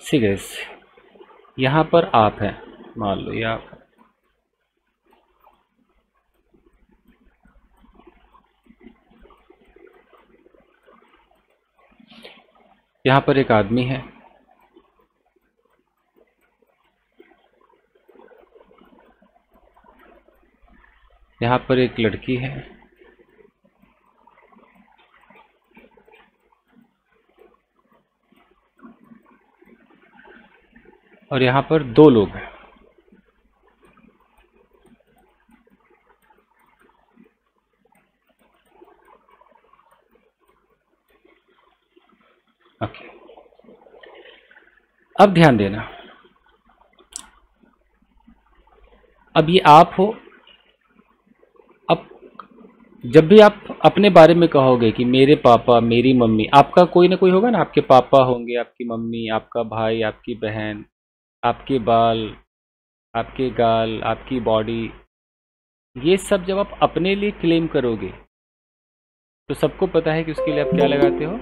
सी gas, यहाँ पर आप हैं, मान लो ये आप, यहाँ पर एक आदमी है, यहाँ पर एक लड़की है, और यहाँ पर दो लोग हैं। ओके, अब ध्यान देना, अब ये आप हो। अब जब भी आप अपने बारे में कहोगे कि मेरे पापा, मेरी मम्मी, आपका कोई ना कोई होगा ना, आपके पापा होंगे, आपकी मम्मी, आपका भाई, आपकी बहन, आपके बाल, आपके गाल, आपकी बॉडी, ये सब जब आप अपने लिए क्लेम करोगे तो सबको पता है कि उसके लिए आप क्या लगाते हो,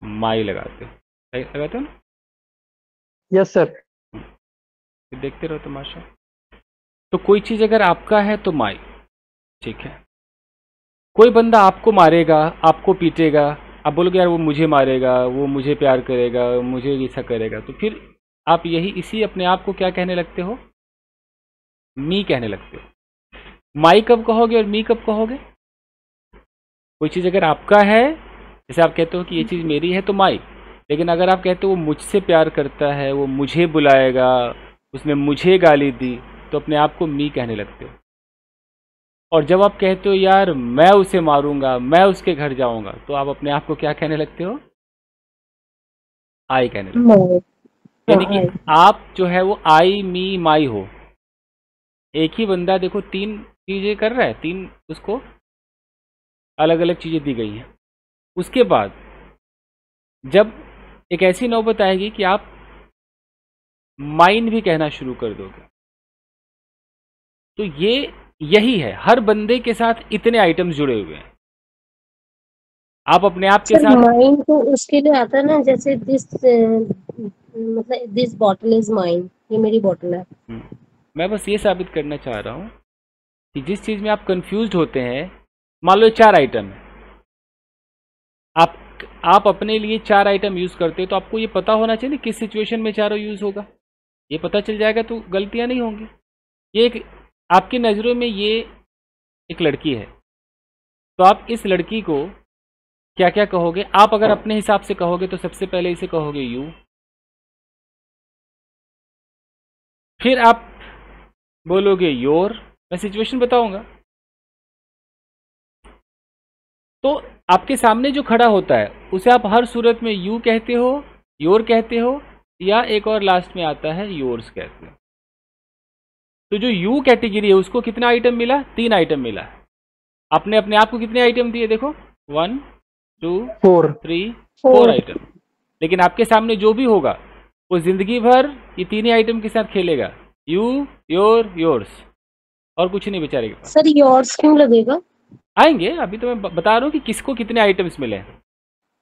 माई लगाते हो, लगाते हो ना। Yes sir. फिर देखते रहो तमाशा। तो कोई चीज अगर आपका है तो माई, ठीक है। कोई बंदा आपको मारेगा, आपको पीटेगा, आप बोलोगे यार वो मुझे मारेगा, वो मुझे प्यार करेगा, मुझे ऐसा करेगा, तो फिर आप यही इसी अपने आप को क्या कहने लगते हो, मी कहने लगते हो। माई कब कहोगे और मी कब कहोगे? कोई चीज़ अगर आपका है, जैसे आप कहते हो कि ये चीज़ मेरी है, तो माई। लेकिन अगर आप कहते हो वो मुझसे प्यार करता है, वो मुझे बुलाएगा, उसने मुझे गाली दी, तो अपने आप को मी कहने लगते हो। और जब आप कहते हो यार मैं उसे मारूंगा, मैं उसके घर जाऊंगा, तो आप अपने आप को क्या कहने लगते हो, आई कहने लगते माई। हो। हाँ यानी कि आई। आप जो है वो आई मी माई हो। एक ही बंदा देखो तीन चीजें कर रहा है, तीन उसको अलग अलग चीजें दी गई हैं। उसके बाद जब एक ऐसी नौबत आएगी कि आप माइन भी कहना शुरू कर दोगे, तो ये यही है, हर बंदे के साथ इतने आइटम्स जुड़े हुए हैं। आप अपने आप के सर साथ, माइन तो उसके लिए आता है ना, जैसे दिस मतलब दिस बॉटल इज माइन, ये मेरी बॉटल है। मैं बस ये साबित करना चाह रहा हूं कि जिस चीज में आप कंफ्यूज होते हैं, मान लो चार आइटम है, आप आप अपने लिए चार आइटम यूज करते हैं, तो आपको ये पता होना चाहिए ना किस सिचुएशन में चारों यूज होगा। ये पता चल जाएगा तो गलतियां नहीं होंगी। ये एक, आपकी नज़रों में ये एक लड़की है, तो आप इस लड़की को क्या क्या कहोगे? आप अगर अपने हिसाब से कहोगे तो सबसे पहले इसे कहोगे यू, फिर आप बोलोगे योर। मैं सिचुएशन बताऊंगा। तो आपके सामने जो खड़ा होता है उसे आप हर सूरत में यू कहते हो, योर कहते हो, या एक और लास्ट में आता है योर्स कहते हो। तो जो यू कैटेगरी है उसको कितना आइटम मिला? तीन आइटम मिला। आपने अपने आप को कितने आइटम दिए? देखो, 1 2 फोर। 3 4 फोर। आइटम। लेकिन आपके सामने जो भी होगा वो जिंदगी भर ये तीन ही आइटम के साथ खेलेगा, यू, योर, योर्स, और कुछ नहीं बेचारे के पास। सर योर्स क्यों लगेगा? आएंगे, अभी तो मैं बता रहा हूँ कि किसको कितने आइटम्स मिले हैं।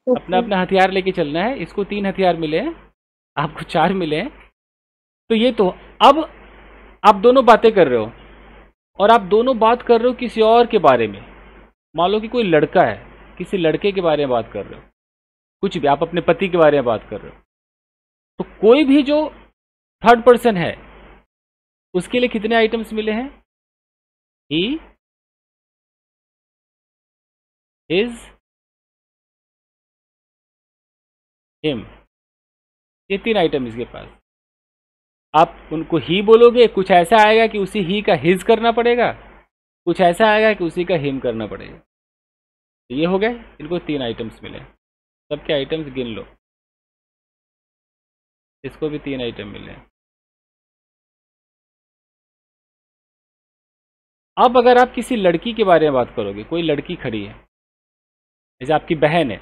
अपना ओके। अपना हथियार लेके चलना है। इसको तीन हथियार मिले हैं, आपको चार मिले हैं। तो ये तो, अब आप दोनों बातें कर रहे हो, और आप दोनों बात कर रहे हो किसी और के बारे में। मान लो कि कोई लड़का है, किसी लड़के के बारे में बात कर रहे हो, कुछ भी, आप अपने पति के बारे में बात कर रहे हो, तो कोई भी जो थर्ड पर्सन है उसके लिए कितने आइटम्स मिले हैं? ही, हिज, हिम, ये तीन आइटम इसके पास। आप उनको ही बोलोगे, कुछ ऐसा आएगा कि उसी ही का हिज करना पड़ेगा, कुछ ऐसा आएगा कि उसी का हिम करना पड़ेगा। तो ये हो गए, इनको तीन आइटम्स मिले। सबके आइटम्स गिन लो। इसको भी तीन आइटम मिले। अब अगर आप किसी लड़की के बारे में बात करोगे, कोई लड़की खड़ी है, जैसे आपकी बहन है,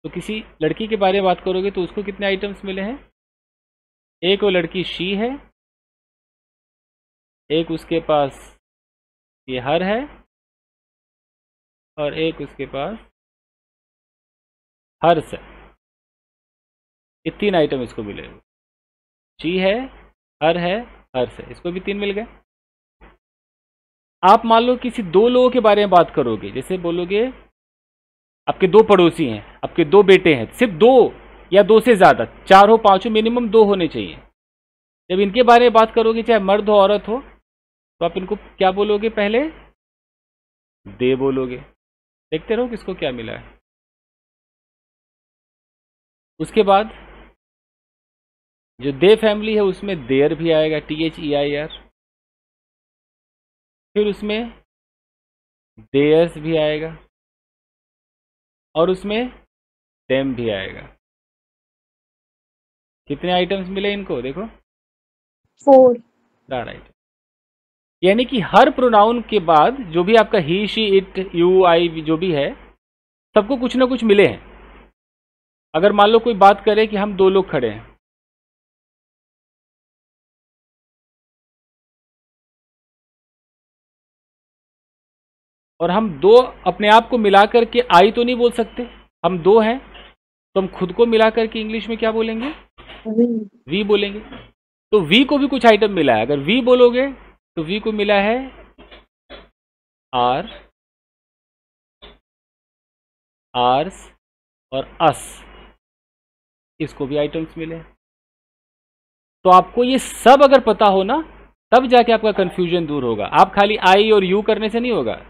तो किसी लड़की के बारे में बात करोगे तो उसको कितने आइटम्स मिले हैं? एक वो लड़की शी है, एक उसके पास ये हर है, और एक उसके पास हर्ष है। ये 3 आइटम इसको मिलेगा। शी है, हर है, हर्स है, इसको भी 3 मिल गए। आप मान लो किसी 2 लोगों के बारे में बात करोगे, जैसे बोलोगे आपके 2 पड़ोसी हैं, आपके 2 बेटे हैं, सिर्फ 2 या 2 से ज्यादा, 4 हो 5 हो, मिनिमम 2 होने चाहिए। जब इनके बारे में बात करोगे, चाहे मर्द हो औरत हो, तो आप इनको क्या बोलोगे? पहले दे बोलोगे। देखते रहो किसको क्या मिला है। उसके बाद जो दे फैमिली है उसमें देयर भी आएगा, THEIR। फिर उसमें देयर्स भी आएगा और उसमें देम भी आएगा। कितने आइटम्स मिले इनको? देखो 4। 4 आइटम। यानी कि हर प्रोनाउन के बाद जो भी आपका ही, शी, इट, यू, आई जो भी है, सबको कुछ ना कुछ मिले हैं। अगर मान लो कोई बात करे कि हम 2 लोग खड़े हैं, और हम 2 अपने आप को मिला करके आई तो नहीं बोल सकते, हम 2 हैं, तो हम खुद को मिला करके इंग्लिश में क्या बोलेंगे? वी बोलेंगे। तो वी को भी कुछ आइटम मिला है। अगर वी बोलोगे तो वी को मिला है आर, आर्स और अस, इसको भी आइटम्स मिले। तो आपको ये सब अगर पता हो ना, तब जाके आपका कंफ्यूजन दूर होगा। आप खाली आई और यू करने से नहीं होगा।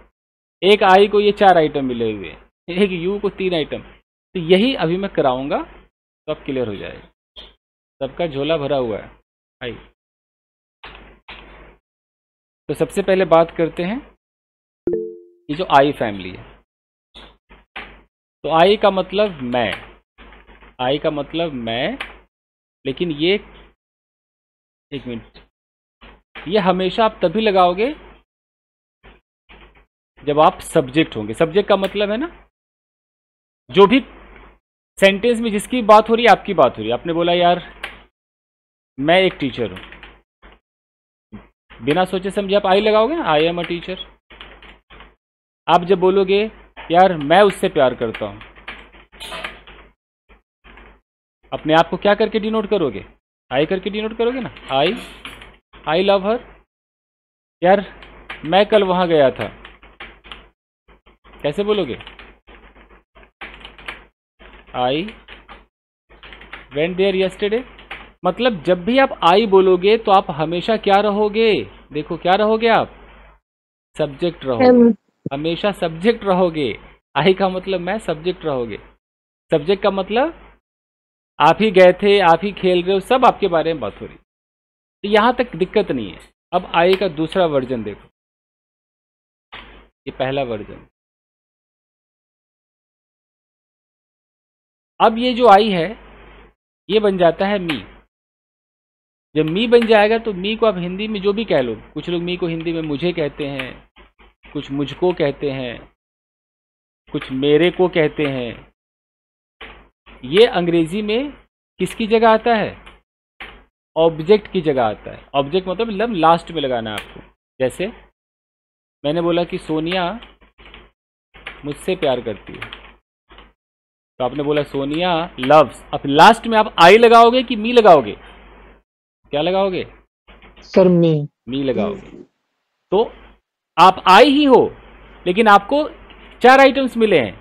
एक आई को ये 4 आइटम मिले हुए, एक यू को 3 आइटम। तो यही अभी मैं कराऊंगा, तो अब क्लियर हो जाएगा। सबका झोला भरा हुआ है। आई, तो सबसे पहले बात करते हैं ये जो आई फैमिली है। तो आई का मतलब मैं, आई का मतलब मैं, लेकिन ये, एक मिनट, ये हमेशा आप तभी लगाओगे जब आप सब्जेक्ट होंगे। सब्जेक्ट का मतलब है ना, जो भी सेंटेंस में जिसकी बात हो रही है, आपकी बात हो रही है। आपने बोला यार मैं एक टीचर हूं, बिना सोचे समझे आप आई लगाओगे ना, आई एम अ टीचर। आप जब बोलोगे यार मैं उससे प्यार करता हूं, अपने आप को क्या करके डिनोट करोगे? आई करके डिनोट करोगे ना, आई लव हर। यार मैं कल वहां गया था, कैसे बोलोगे? I went there yesterday. मतलब जब भी आप आई बोलोगे तो आप हमेशा क्या रहोगे? देखो क्या रहोगे आप? सब्जेक्ट रहोगे, हमेशा सब्जेक्ट रहोगे। आई का मतलब मैं, सब्जेक्ट रहोगे। सब्जेक्ट का मतलब आप ही गए थे, आप ही खेल रहे हो, सब आपके बारे में बात हो रही। तो यहां तक दिक्कत नहीं है। अब आई का दूसरा वर्जन देखो, ये पहला वर्जन। अब ये जो आई है ये बन जाता है मी। जब मी बन जाएगा तो मी को आप हिंदी में जो भी कह लो। कुछ लोग मी को हिंदी में मुझे कहते हैं, कुछ मुझको कहते हैं, कुछ मेरे को कहते हैं। ये अंग्रेजी में किसकी जगह आता है? ऑब्जेक्ट की जगह आता है। ऑब्जेक्ट मतलब लास्ट में लगाना है आपको। जैसे मैंने बोला कि सोनिया मुझसे प्यार करती है, तो आपने बोला सोनिया लव्स। अब लास्ट में आप आई लगाओगे कि मी लगाओगे? क्या लगाओगे सर? मी लगाओगे। तो आप आई ही हो, लेकिन आपको 4 आइटम्स मिले हैं।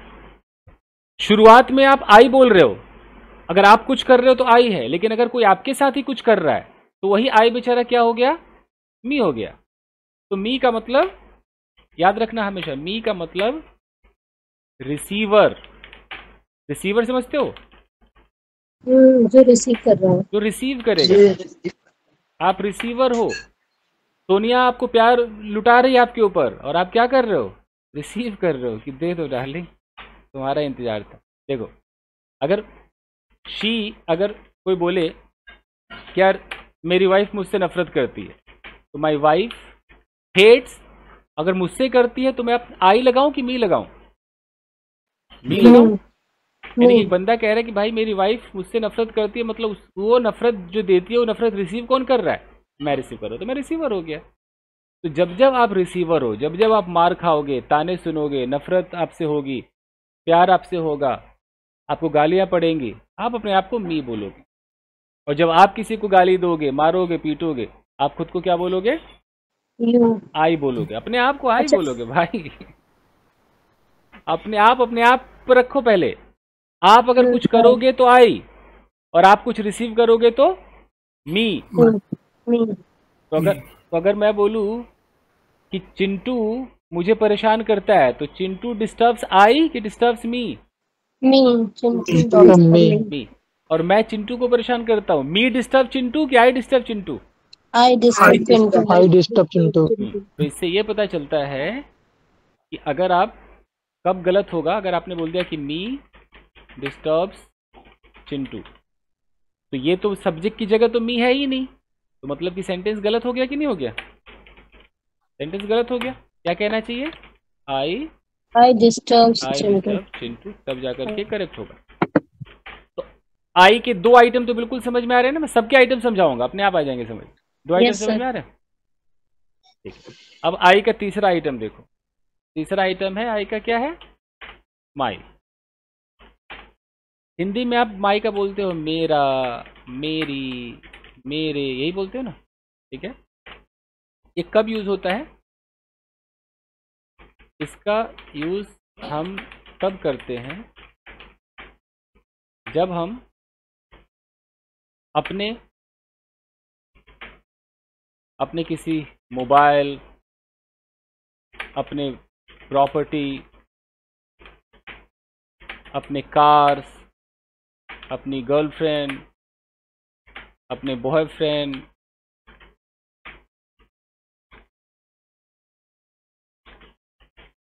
शुरुआत में आप आई बोल रहे हो, अगर आप कुछ कर रहे हो तो आई है, लेकिन अगर कोई आपके साथ ही कुछ कर रहा है तो वही आई बेचारा क्या हो गया? मी हो गया। तो मी का मतलब याद रखना हमेशा, मी का मतलब रिसीवर। रिसीवर समझते हो? जो रिसीव कर रहा है, जो रिसीव करेगा। आप रिसीवर हो। सोनिया आपको प्यार लुटा रही है आपके ऊपर, और आप क्या कर रहे हो? रिसीव कर रहे हो कि दे दो डार्लिंग, तुम्हारा इंतजार था। देखो अगर अगर कोई बोले कि यार मेरी वाइफ मुझसे नफरत करती है, तो माई वाइफ हेट्स। अगर मुझसे करती है तो मैं आई लगाऊं कि मी लगाऊं? मी लगाऊं। यानी एक बंदा कह रहा है कि भाई मेरी वाइफ मुझसे नफरत करती है, मतलब वो नफरत जो देती है वो नफरत रिसीव कौन कर रहा है? मैं रिसीव कर रहा हूं, तो मैं रिसीवर हो गया। तो जब जब आप रिसीवर हो, जब जब आप मार खाओगे, ताने सुनोगे, नफरत आपसे होगी, प्यार आपसे होगा, आपको गालियां पड़ेंगी, आप अपने आप को मी बोलोगे। और जब आप किसी को गाली दोगे, मारोगे, पीटोगे, आप खुद को क्या बोलोगे? यू। आई बोलोगे, अपने आप को आई अच्छा। बोलोगे भाई। अपने आप पर रखो पहले। आप अगर कुछ करोगे तो आई, और आप कुछ रिसीव करोगे तो मी। मी। तो अगर मैं बोलूं कि चिंटू मुझे परेशान करता है, तो चिंटू डिस्टर्ब्स आई कि डिस्टर्ब्स मी? मी। चिंटू मी। मी। और मैं चिंटू को परेशान करता हूँ, मी डिस्टर्ब चिंटू कि I disturb Chintu? I disturb Chintu. I disturb Chintu. तो इससे ये पता चलता है कि अगर आप कब गलत होगा, अगर आपने बोल दिया कि मी डिस्टर्ब्स चिंटू, तो ये तो सब्जेक्ट की जगह तो मी है ही नहीं, तो मतलब कि सेंटेंस गलत हो गया कि नहीं हो गया? सेंटेंस गलत हो गया। क्या कहना चाहिए? I disturb Chintu. चिंटू, तब जाकर के करेक्ट होगा। तो आई के दो आइटम तो बिल्कुल समझ में आ रहे हैं ना, मैं सबके आइटम समझाऊंगा, अपने आप आ जाएंगे समझ। दो आइटम Yes, समझ sir. में आ रहे हैं? ठीक। अब आई का तीसरा आइटम देखो। तीसरा आइटम है आई का, क्या है? माई। हिंदी में आप माई का बोलते हो मेरा, मेरी, मेरे, यही बोलते हो ना, ठीक है। ये कब यूज होता है? इसका यूज हम तब करते हैं जब हम अपने किसी मोबाइल, अपने प्रॉपर्टी, अपने कार्स, अपनी गर्लफ्रेंड, अपने बॉयफ्रेंड,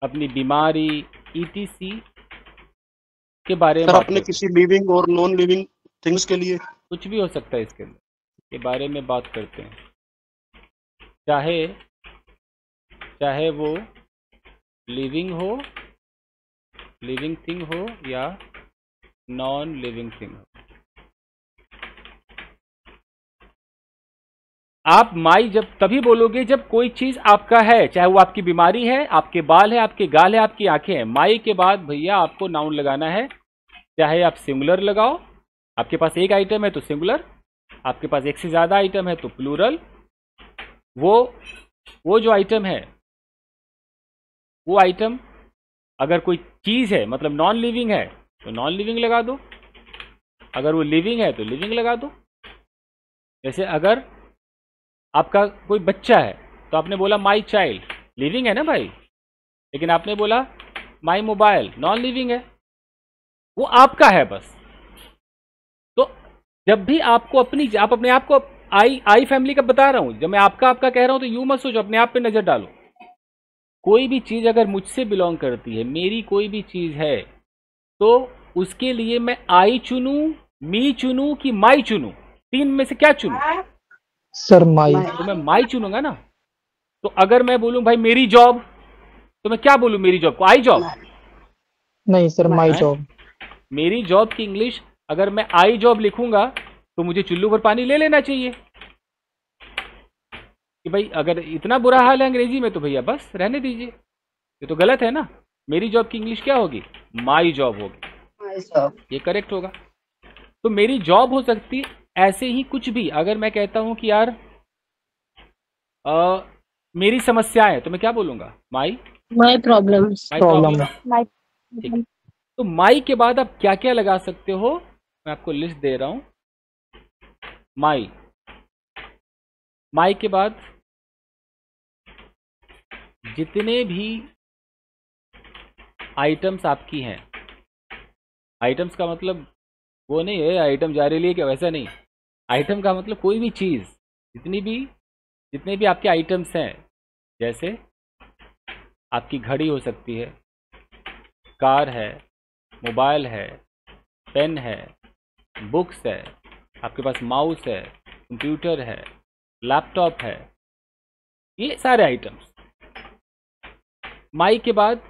अपनी बीमारी, ईटीसी के बारे में सर अपने किसी लिविंग और नॉन लिविंग थिंग्स के लिए कुछ भी हो सकता है इसके अंदर, के बारे में बात करते हैं। चाहे वो लिविंग हो, लिविंग थिंग हो, या नॉन लिविंग थिंग हो। आप माई जब तभी बोलोगे जब कोई चीज आपका है, चाहे वो आपकी बीमारी है, आपके बाल है, आपके गाल है, आपकी आंखें हैं। माई के बाद भैया आपको नाउन लगाना है। चाहे आप सिंगुलर लगाओ, आपके पास एक आइटम है तो सिंगुलर, आपके पास एक से ज्यादा आइटम है तो प्लूरल। वो जो आइटम है, वो आइटम अगर कोई चीज है, मतलब नॉन लिविंग है तो नॉन लिविंग लगा दो, अगर वो लिविंग है तो लिविंग लगा दो। जैसे अगर आपका कोई बच्चा है तो आपने बोला माई चाइल्ड, लिविंग है ना भाई, लेकिन आपने बोला माई मोबाइल, नॉन लिविंग है, वो आपका है बस। तो जब भी आपको आप अपने आप को आई फैमिली का बता रहा हूं, जब मैं आपका कह रहा हूं तो यू मत सोचो, अपने आप पे नजर डालो। कोई भी चीज अगर मुझसे बिलोंग करती है, मेरी कोई भी चीज है, तो उसके लिए मैं आई चुनूं, मी चुनूं कि माई चुनूं? तीन में से क्या चुनूं? Sir my. तो मैं माई चुनूंगा ना। तो अगर मैं बोलूं भाई मेरी जॉब, तो मैं क्या बोलूं मेरी जॉब को? I job? नहीं सर, माई जॉब। मेरी जॉब की इंग्लिश अगर मैं आई जॉब लिखूंगा तो मुझे चुल्लू पर पानी ले लेना चाहिए कि भाई अगर इतना बुरा हाल है अंग्रेजी में तो भैया बस रहने दीजिए, ये तो गलत है ना। मेरी जॉब की इंग्लिश क्या होगी? माई जॉब होगी, ये करेक्ट होगा। तो मेरी जॉब हो सकती ऐसे ही कुछ भी। अगर मैं कहता हूं कि यार मेरी समस्याएं, तो मैं क्या बोलूंगा? My problems. ठीक है। तो माई के बाद आप क्या क्या लगा सकते हो, मैं आपको लिस्ट दे रहा हूं। माई के बाद जितने भी आइटम्स आपकी हैं, आइटम्स का मतलब वो नहीं है आइटम जा रही है क्या, वैसा नहीं। आइटम का मतलब कोई भी चीज, जितने भी आपके आइटम्स हैं, जैसे आपकी घड़ी हो सकती है, कार है, मोबाइल है, पेन है, बुक्स है, आपके पास माउस है, कंप्यूटर है, लैपटॉप है, ये सारे आइटम्स। माई के बाद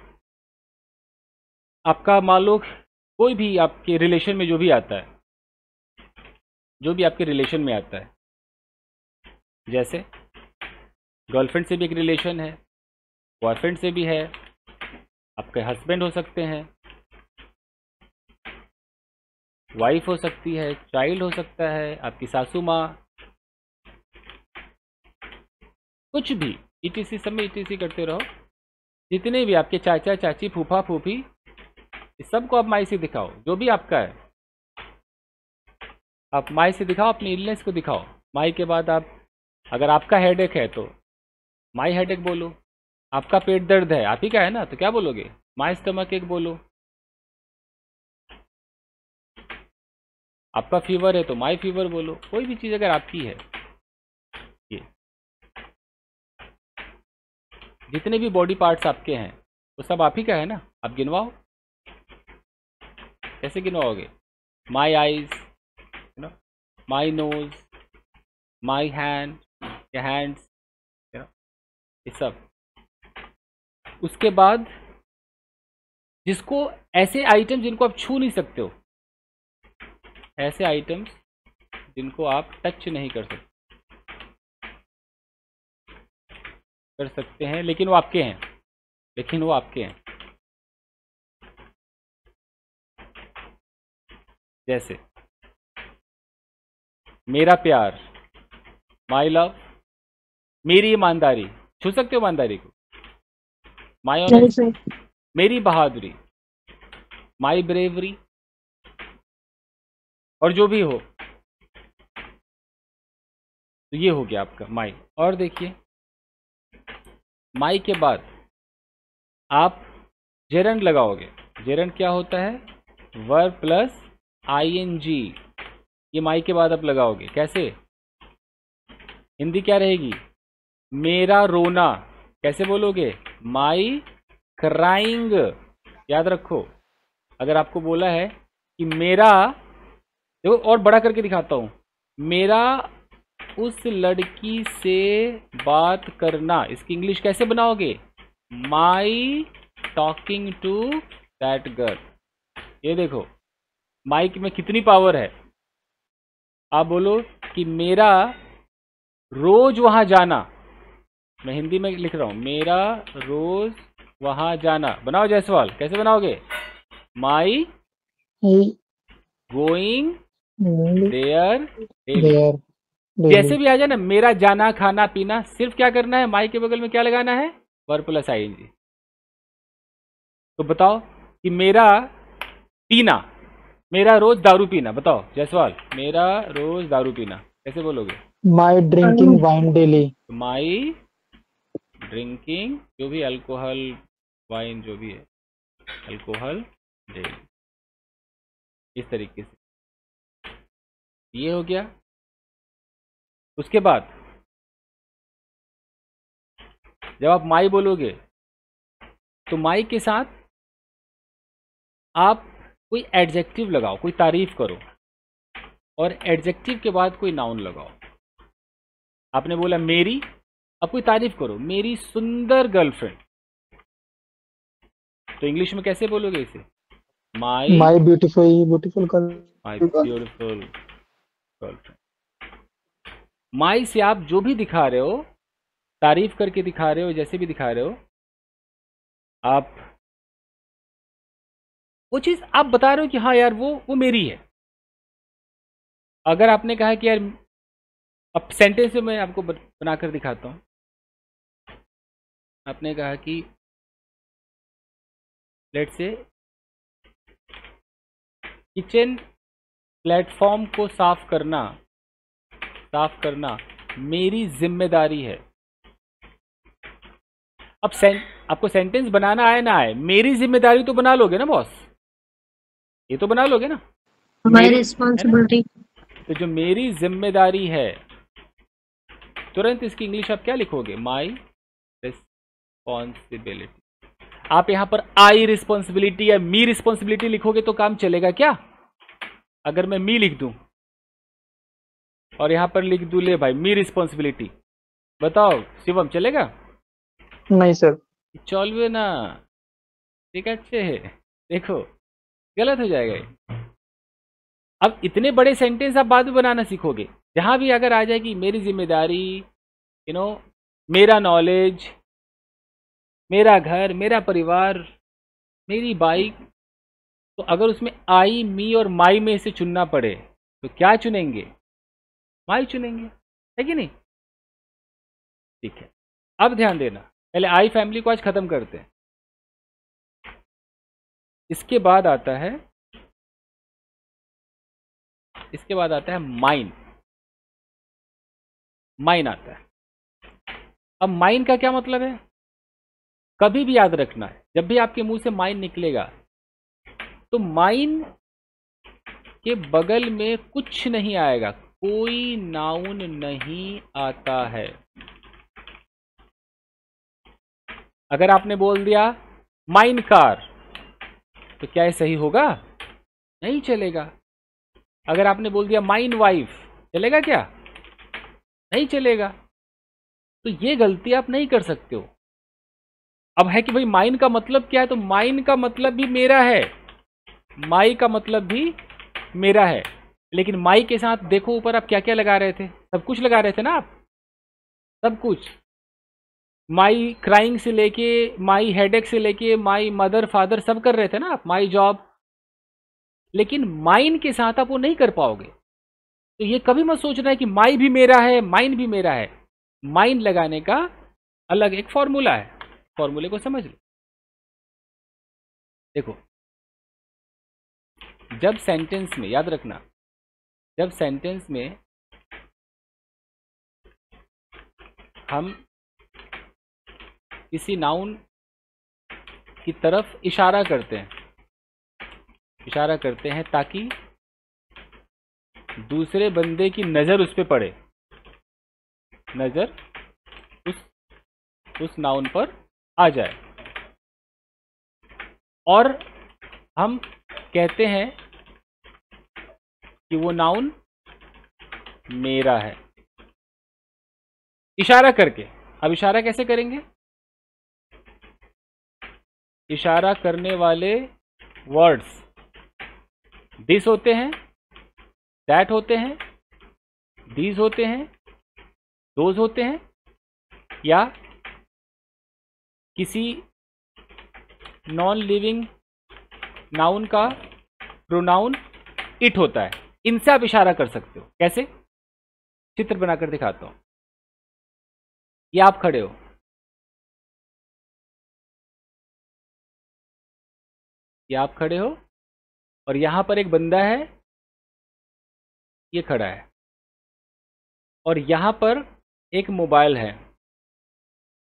आपका मान लो कोई भी आपके रिलेशन में जो भी आता है, जो भी आपके रिलेशन में आता है, जैसे गर्लफ्रेंड से भी एक रिलेशन है, बॉयफ्रेंड से भी है, आपके हस्बैंड हो सकते हैं, वाइफ हो सकती है, चाइल्ड हो सकता है, आपकी सासू माँ, कुछ भी, ईटीसी सब में ईटीसी करते रहो। जितने भी आपके चाचा चाची फूफा फूफी, इस सबको आप माई से दिखाओ, जो भी आपका है आप माई से दिखाओ, अपनी इलनेस को दिखाओ। माई के बाद आप, अगर आपका हेडेक है तो माई हेडेक बोलो, आपका पेट दर्द है, आप ही का है ना, तो क्या बोलोगे? माई स्टमक एक बोलो। आपका फीवर है तो माई फीवर बोलो। कोई भी चीज़ अगर आपकी है, ये जितने भी बॉडी पार्ट्स आपके हैं वो सब आप ही का है ना, आप गिनवाओ। कैसे गिनवाओगे? My eyes, you know, my nose, my hand या हैंड्स, ये सब। उसके बाद जिसको, ऐसे आइटम जिनको आप छू नहीं सकते हो, ऐसे आइटम्स जिनको आप टच नहीं कर सकते हैं, लेकिन वो आपके हैं, लेकिन वो आपके हैं। जैसे मेरा प्यार, माई लव, मेरी ईमानदारी, छू सकते हो ईमानदारी को? माई नहीं ऑनेस्टी, सर। मेरी बहादुरी, माई ब्रेवरी, और जो भी हो, तो ये हो गया आपका माई। और देखिए, माई के बाद आप जेरंड लगाओगे। जेरंड क्या होता है? Verb plus ING. ये माई के बाद आप लगाओगे। कैसे? हिंदी क्या रहेगी? मेरा रोना। कैसे बोलोगे? माई क्राइंग। याद रखो, अगर आपको बोला है कि मेरा, देखो और बड़ा करके दिखाता हूं, मेरा उस लड़की से बात करना, इसकी इंग्लिश कैसे बनाओगे? माई टॉकिंग टू दैट गर्ल। ये देखो माइक में कितनी पावर है। आप बोलो कि मेरा रोज वहां जाना, मैं हिंदी में लिख रहा हूं, मेरा रोज वहां जाना। बनाओ जायसवाल, कैसे बनाओगे? माई गोइंग देयर डेली। देयर जैसे भी आ जाए ना, मेरा जाना खाना पीना, सिर्फ क्या करना है? माई के बगल में क्या लगाना है? Verb plus ING. तो बताओ कि मेरा पीना, मेरा रोज दारू पीना। बताओ जायसवाल, मेरा रोज दारू पीना कैसे बोलोगे? माई ड्रिंकिंग वाइन डेली। माई ड्रिंकिंग, जो भी अल्कोहल वाइन जो भी है, अल्कोहल डेली। इस तरीके से ये हो गया। उसके बाद जब आप माई बोलोगे तो माई के साथ आप कोई एडजेक्टिव लगाओ, कोई तारीफ करो, और एडजेक्टिव के बाद कोई नाउन लगाओ। आपने बोला मेरी, अब कोई तारीफ करो, मेरी सुंदर गर्लफ्रेंड। तो इंग्लिश में कैसे बोलोगे इसे? My beautiful my beautiful girlfriend. My से आप जो भी दिखा रहे हो, तारीफ करके दिखा रहे हो, जैसे भी दिखा रहे हो, आप वो चीज आप बता रहे हो कि हाँ यार वो मेरी है। अगर आपने कहा कि यार, अब सेंटेंस में मैं आपको बनाकर दिखाता हूं। आपने कहा कि लेट्स से किचन प्लेटफॉर्म को साफ करना मेरी जिम्मेदारी है। अब आपको सेंटेंस बनाना आए ना आए, मेरी जिम्मेदारी तो बना लोगे ना बॉस, ये तो बना लोगे ना, माई रिस्पॉन्सिबिलिटी। तो जो मेरी जिम्मेदारी है, तुरंत इसकी इंग्लिश आप क्या लिखोगे? My responsibility. आप यहां पर आई रिस्पॉन्सिबिलिटी या मी रिस्पॉन्सिबिलिटी लिखोगे तो काम चलेगा क्या? अगर मैं मी लिख दूं और यहां पर लिख दूं ले भाई मी रिस्पॉन्सिबिलिटी, बताओ शिवम चलेगा? नहीं सर। चलवे ना, ठीक है, अच्छे है, देखो गलत हो जाएगा ये। अब इतने बड़े सेंटेंस आप बाद में बनाना सीखोगे, जहां भी अगर आ जाए कि मेरी जिम्मेदारी, मेरा नॉलेज, मेरा घर, मेरा परिवार, मेरी बाइक, तो तो अगर उसमें आई, मी और माई में से चुनना पड़े तो क्या चुनेंगे? माई चुनेंगे, है कि नहीं? ठीक है, अब ध्यान देना, पहले आई फैमिली को आज खत्म करते हैं। इसके बाद आता है माइन। माइन आता है। अब माइन का क्या मतलब है? कभी भी याद रखना है, जब भी आपके मुंह से माइन निकलेगा तो माइन के बगल में कुछ नहीं आएगा, कोई नाउन नहीं आता है। अगर आपने बोल दिया माइन कार तो क्या ये सही होगा? नहीं चलेगा। अगर आपने बोल दिया माइन वाइफ, चलेगा क्या? नहीं चलेगा। तो ये गलती आप नहीं कर सकते हो। अब है कि भाई माइन का मतलब क्या है, तो माइन का मतलब भी मेरा है, माई का मतलब भी मेरा है। लेकिन माई के साथ देखो ऊपर आप क्या क्या लगा रहे थे, सब कुछ लगा रहे थे ना आप, सब कुछ। माई क्राइंग से लेके, माई हेडेक से लेके, माई मदर फादर सब कर रहे थे ना आप, माई जॉब। लेकिन माइन के साथ आप वो नहीं कर पाओगे। तो ये कभी मत सोचना है कि माई भी मेरा है, माइन भी मेरा है। माइन लगाने का अलग एक फॉर्मूला है, फॉर्मूले को समझ लो। देखो, जब सेंटेंस में, याद रखना, जब सेंटेंस में हम किसी नाउन की तरफ इशारा करते हैं ताकि दूसरे बंदे की नज़र उस पे पड़े, नज़र उस नाउन पर आ जाए, और हम कहते हैं कि वो नाउन मेरा है, इशारा करके। अब इशारा कैसे करेंगे? इशारा करने वाले वर्ड्स दिस होते हैं, दैट होते हैं, दीज होते हैं, दोज होते हैं, या किसी नॉन लिविंग नाउन का प्रोनाउन इट होता है। इनसे आप इशारा कर सकते हो। कैसे? चित्र बनाकर दिखाता हूं। ये आप खड़े हो, ये आप खड़े हो, और यहां पर एक बंदा है, ये खड़ा है, और यहां पर एक मोबाइल है,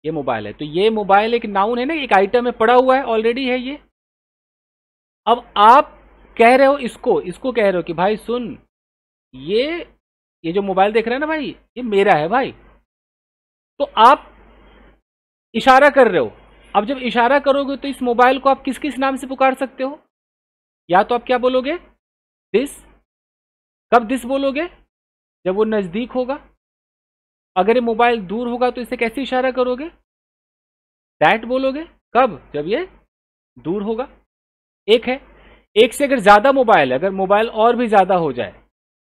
ये मोबाइल है। तो ये मोबाइल एक नाउन है ना, एक आइटम है, पड़ा हुआ है, ऑलरेडी है ये। अब आप कह रहे हो इसको कह रहे हो कि भाई सुन, ये जो मोबाइल देख रहे हैं ना भाई, ये मेरा है भाई। तो आप इशारा कर रहे हो। अब जब इशारा करोगे तो इस मोबाइल को आप किस किस नाम से पुकार सकते हो? या तो आप क्या बोलोगे? दिस। कब दिस बोलोगे? जब वो नजदीक होगा। अगर ये मोबाइल दूर होगा तो इसे कैसे इशारा करोगे? दैट बोलोगे। कब? जब ये दूर होगा। एक है। एक से अगर ज्यादा मोबाइल है, अगर मोबाइल और भी ज्यादा हो जाए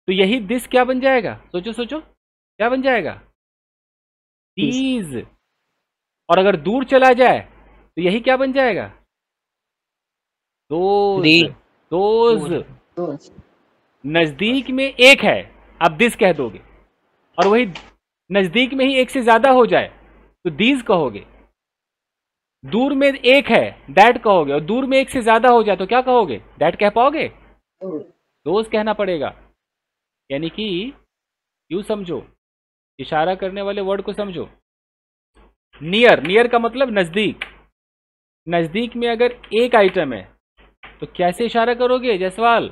तो यही दिस क्या बन जाएगा? सोचो सोचो, क्या बन जाएगा? दीज। और अगर दूर चला जाए तो यही क्या बन जाएगा? दोज। दोज। नजदीक में एक है, आप दिस कह दोगे, और वही नजदीक में ही एक से ज्यादा हो जाए तो दीज कहोगे। दूर में एक है, दैट कहोगे, और दूर में एक से ज्यादा हो जाए तो क्या कहोगे? दैट कह पाओगे? दोज कहना पड़ेगा। यानी कि यूं समझो, इशारा करने वाले वर्ड को समझो। नियर, नियर का मतलब नजदीक। नजदीक में अगर एक आइटम है तो कैसे इशारा करोगे Jaiswal?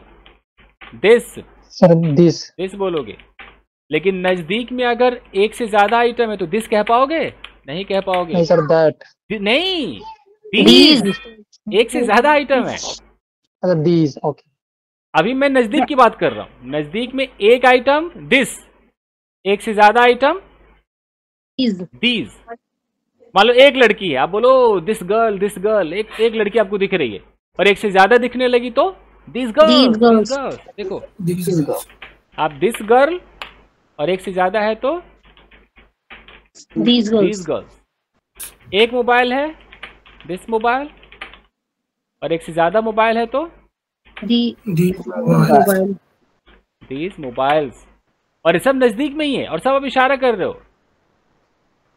This. Sir this. This बोलोगे। लेकिन नजदीक में अगर एक से ज्यादा आइटम है तो दिस कह पाओगे? नहीं कह पाओगे। नहीं सर, दैट। नहीं, दीज। एक से ज्यादा आइटम है। अच्छा, दीज, ओके। अभी मैं नजदीक की बात कर रहा हूं। नजदीक में एक आइटम दिस, एक से ज्यादा आइटम दीज। मान लो एक लड़की है, आप बोलो दिस गर्ल, दिस गर्ल। एक लड़की आपको दिख रही है और एक से ज्यादा दिखने लगी तो दिस गर्ल। देखो, आप दिस गर्ल, और एक से ज्यादा है तो These girls. गर्ल्स। एक मोबाइल है, दिस मोबाइल, और एक से ज्यादा मोबाइल है तो मोबाइल। दीज मोबाइल्स, और ये सब नजदीक में ही है, और सब आप इशारा कर रहे हो,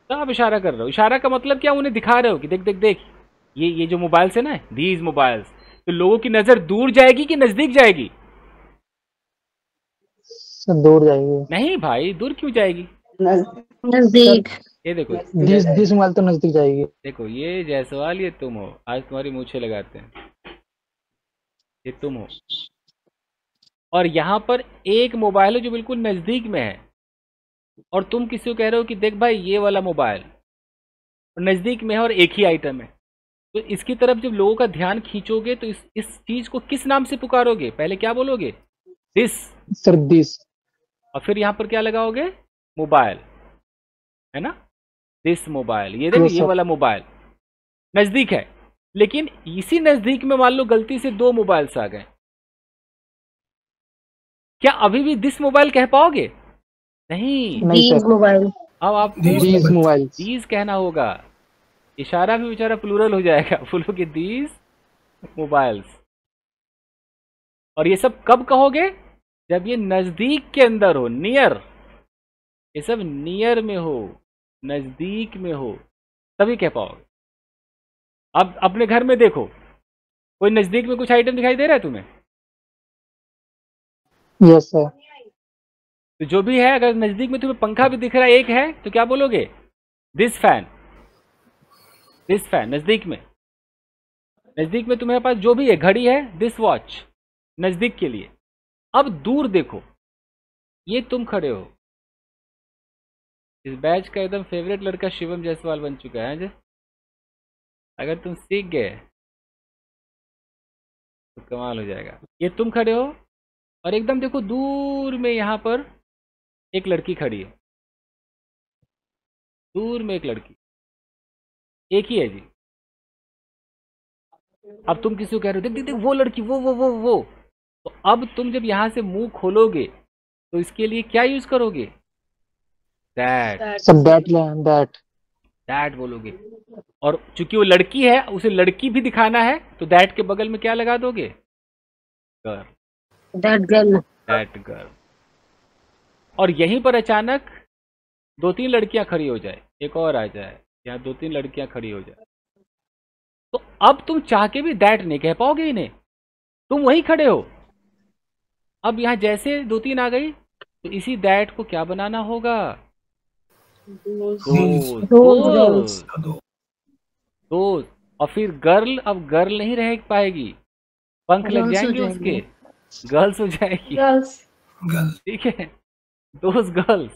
सब आप इशारा कर रहे हो। इशारा का मतलब क्या, उन्हें दिखा रहे हो कि देख देख देख, ये जो मोबाइल्स है ना, दीज मोबाइल्स। तो लोगों की नजर दूर जाएगी कि नजदीक जाएगी? सर दूर जाएगी। नहीं भाई, दूर क्यों जाएगी? नजदीक। ये देखो, दिस मोबाइल तो नजदीक जाएगी। देखो ये जायसवाल, ये तुम हो, आज तुम्हारी मूछें लगाते हैं, ये तुम हो। और यहाँ पर एक मोबाइल है जो बिल्कुल नजदीक में है, और तुम किसी को कह रहे हो कि देख भाई ये वाला मोबाइल नजदीक में है और एक ही आइटम है। तो इसकी तरफ जब लोगों का ध्यान खींचोगे तो इस चीज को किस नाम से पुकारोगे? पहले क्या बोलोगे? दिस। Sir this. और फिर यहाँ पर क्या लगाओगे? मोबाइल, है ना? दिस मोबाइल, ये देखो Yes, ये sir. वाला मोबाइल नजदीक है, लेकिन इसी नजदीक में मान लो गलती से दो मोबाइल्स आ गए, क्या अभी भी दिस मोबाइल कह पाओगे? नहीं। नहीं दीज सर, मोबाइल। अब आपको दीज मोबाइल। दीज कहना होगा, इशारा भी बेचारा प्लूरल हो जाएगा, बोलोगे दीज मोबाइल्स। और ये सब कब कहोगे? जब ये नजदीक के अंदर हो, नियर, ये सब नियर में हो, नजदीक में हो, तभी कह पाओगे। अब अपने घर में देखो, कोई नजदीक में कुछ आइटम दिखाई दे रहा है तुम्हें? Yes sir. तो जो भी है, अगर नजदीक में तुम्हें पंखा भी दिख रहा है, एक है, तो क्या बोलोगे? This fan. दिस फैन नजदीक में। नजदीक में तुम्हारे पास जो भी है, घड़ी है, दिस वॉच, नजदीक के लिए। अब दूर देखो, ये तुम खड़े हो, इस बैच का एकदम फेवरेट लड़का शिवम जायसवाल बन चुका है जी। अगर तुम सीख गए तो कमाल हो जाएगा। ये तुम खड़े हो, और एकदम देखो दूर में यहां पर एक लड़की खड़ी है, दूर में एक लड़की, एक ही है जी। अब तुम किसी को कह रहे हो देख देख देख वो लड़की, वो। तो अब तुम जब यहां से मुंह खोलोगे तो इसके लिए क्या यूज करोगे? दैट। Sir that. दैट बोलोगे। और चूंकि वो लड़की है, उसे लड़की भी दिखाना है, तो दैट के बगल में क्या लगा दोगे? Girl. That girl. That girl. और यहीं पर अचानक दो तीन लड़कियां खड़ी हो जाए, एक और आ जाए, यहाँ दो तीन लड़कियां खड़ी हो जाए, तो अब तुम चाह के भी दैट नहीं कह पाओगे इन्हें, तुम वहीं खड़े हो। अब यहाँ जैसे दो तीन आ गई, तो इसी दैट को क्या बनाना होगा? दोस्त। और फिर गर्ल, अब गर्ल नहीं रह पाएगी, पंख लग जाएंगे उसके, गर्ल्स हो जाएगी। ठीक है, दोस्त गर्ल्स।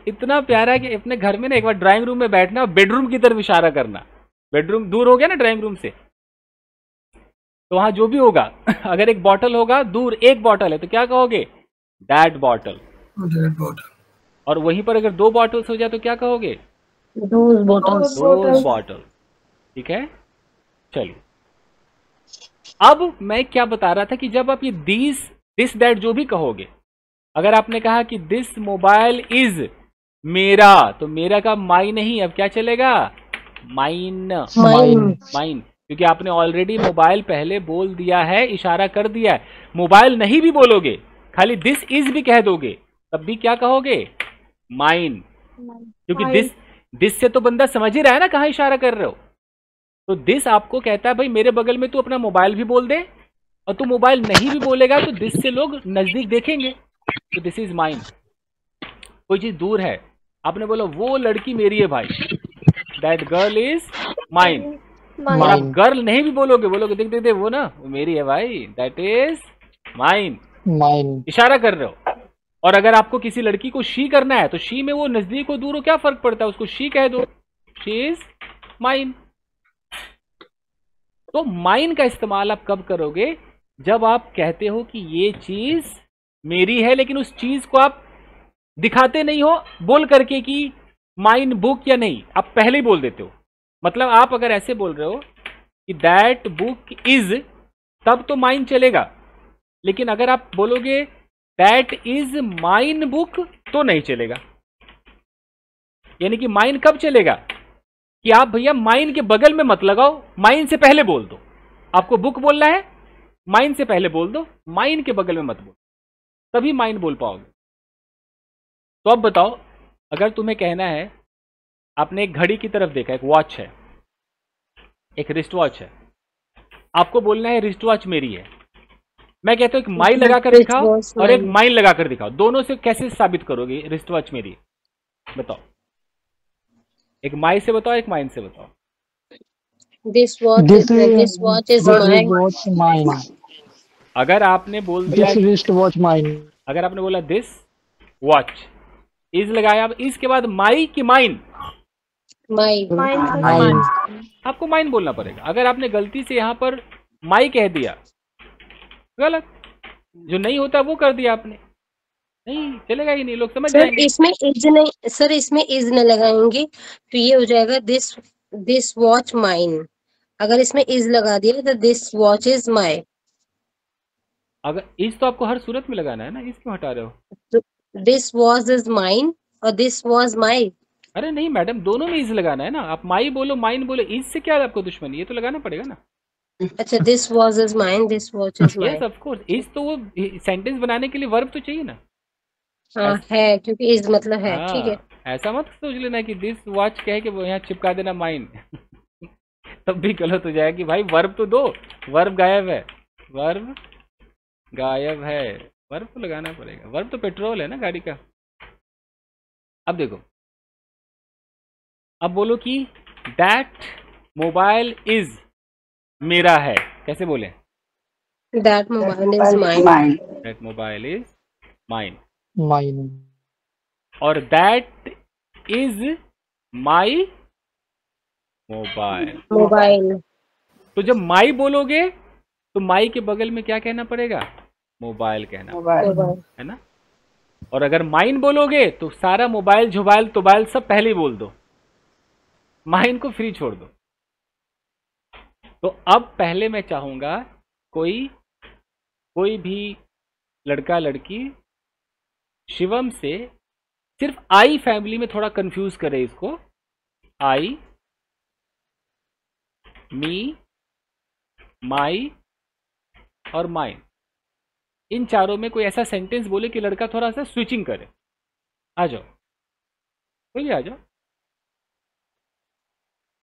इतना प्यारा है कि अपने घर में ना एक बार ड्राइंग रूम में बैठना, बेडरूम की तरफ इशारा करना। बेडरूम दूर हो गया ना ड्राइंग रूम से, तो वहां जो भी होगा, अगर एक बॉटल होगा, दूर एक बॉटल है, तो क्या कहोगे? That bottle. और वहीं पर अगर दो बॉटल्स हो जाए तो क्या कहोगे? Those bottle. ठीक है, चलिए। अब मैं क्या बता रहा था कि जब आप ये दिस दैट जो भी कहोगे, अगर आपने कहा कि दिस मोबाइल इज मेरा, तो मेरा का माई नहीं, अब क्या चलेगा? माइन। क्योंकि आपने ऑलरेडी मोबाइल पहले बोल दिया है, इशारा कर दिया है। मोबाइल नहीं भी बोलोगे, खाली दिस इज भी कह दोगे, तब भी क्या कहोगे? माइन। क्योंकि दिस से तो बंदा समझ ही रहा है ना कहाँ इशारा कर रहे हो। तो दिस आपको कहता है भाई मेरे बगल में तू अपना मोबाइल भी बोल दे, और तू मोबाइल नहीं भी बोलेगा तो दिस से लोग नजदीक देखेंगे, तो दिस इज माइन। कोई चीज दूर है, आपने बोला वो लड़की मेरी है भाई, दैट गर्ल इज माइन। और आप गर्ल नहीं भी बोलोगे देख देख देख वो ना, वो मेरी है भाई, दैट इज माइन। इशारा कर रहे हो। और अगर आपको किसी लड़की को शी करना है, तो शी में वो नजदीक हो दूर हो क्या फर्क पड़ता है, उसको शी कह दो, शी इज माइन। तो माइन का इस्तेमाल आप कब करोगे? जब आप कहते हो कि ये चीज मेरी है, लेकिन उस चीज को आप दिखाते नहीं हो बोल करके कि माइन बुक या नहीं, आप पहले ही बोल देते हो। मतलब आप अगर ऐसे बोल रहे हो कि दैट बुक इज, तब तो माइन चलेगा, लेकिन अगर आप बोलोगे दैट इज माइन बुक, तो नहीं चलेगा। यानी कि माइन कब चलेगा? कि आप भैया माइन के बगल में मत लगाओ, माइन से पहले बोल दो। आपको बुक बोलना है माइन से पहले बोल दो, माइन के बगल में मत बोल, तभी माइन बोल पाओगे। तो अब बताओ, अगर तुम्हें कहना है, आपने एक घड़ी की तरफ देखा, एक वॉच है, एक रिस्ट वॉच है, आपको बोलना है रिस्ट वॉच मेरी है। मैं कहता हूं एक माई लगा कर दिखाओ और एक माइन लगा कर दिखाओ, दोनों से कैसे साबित करोगे रिस्ट वॉच मेरी? बताओ, एक माई से बताओ, एक माइन से बताओ। This watch is mine. watch mine. अगर आपने बोल दिया, This wristwatch mine. अगर आपने बोला दिस वॉच, इज लगाया, अब इसके बाद माई की माइन, Mine. आपको माइन बोलना पड़ेगा। अगर आपने गलती से यहां पर माई कह दिया, गलत, जो नहीं होता वो कर दिया आपने, नहीं चलेगा ही नहीं, लोग समझ सर जाएंगे। इसमें इज नहीं, सर इसमें इज न लगाएंगे तो ये हो जाएगा दिस वॉच माइन। अगर इसमें इज लगा दिया तो दिस वॉच इज माई। अगर इस तो आपको हर सूरत में लगाना है ना, इस क्यों हटा रहे हो? दिस वॉच इज माइन और दिस वॉज माई। अरे नहीं मैडम, दोनों में इज लगाना है ना, आप माई बोलो माइन बोलो, इज से क्या है आपको दुश्मनी, ये तो लगाना पड़ेगा ना। अच्छा, this watch is mine, this watch is my. Yes of course, is तो वो सेंटेंस बनाने के लिए वर्ब तो चाहिए ना। हाँ है, क्योंकि इज मतलब है। ठीक है, हाँ, ऐसा मत सोच लेना कि दिस वॉच कहे कि वो यहाँ चिपका देना माइन तब भी गलत हो जाएगी भाई, वर्ब तो दो, वर्ब गायब है, वर्ब गायब है, वर्ब तो लगाना पड़ेगा, वर्ब तो पेट्रोल है ना गाड़ी का। अब देखो, अब बोलो कि दैट मोबाइल इज मेरा है, कैसे बोले? That mobile is mine. That mobile is mine, Mine. और दैट इज माई मोबाइल। तो जब माई बोलोगे तो माई के बगल में क्या कहना पड़ेगा? मोबाइल कहना है ना। और अगर माइन बोलोगे तो सारा मोबाइल झोबाइल तोबाइल सब पहले ही बोल दो, माइन को फ्री छोड़ दो। तो अब पहले मैं चाहूंगा कोई भी लड़का लड़की शिवम से सिर्फ आई फैमिली में थोड़ा कंफ्यूज करे इसको, आई, मी, माई और माइन, इन चारों में कोई ऐसा सेंटेंस बोले कि लड़का थोड़ा सा स्विचिंग करे। आ जाओ, कोई भी आ जाओ।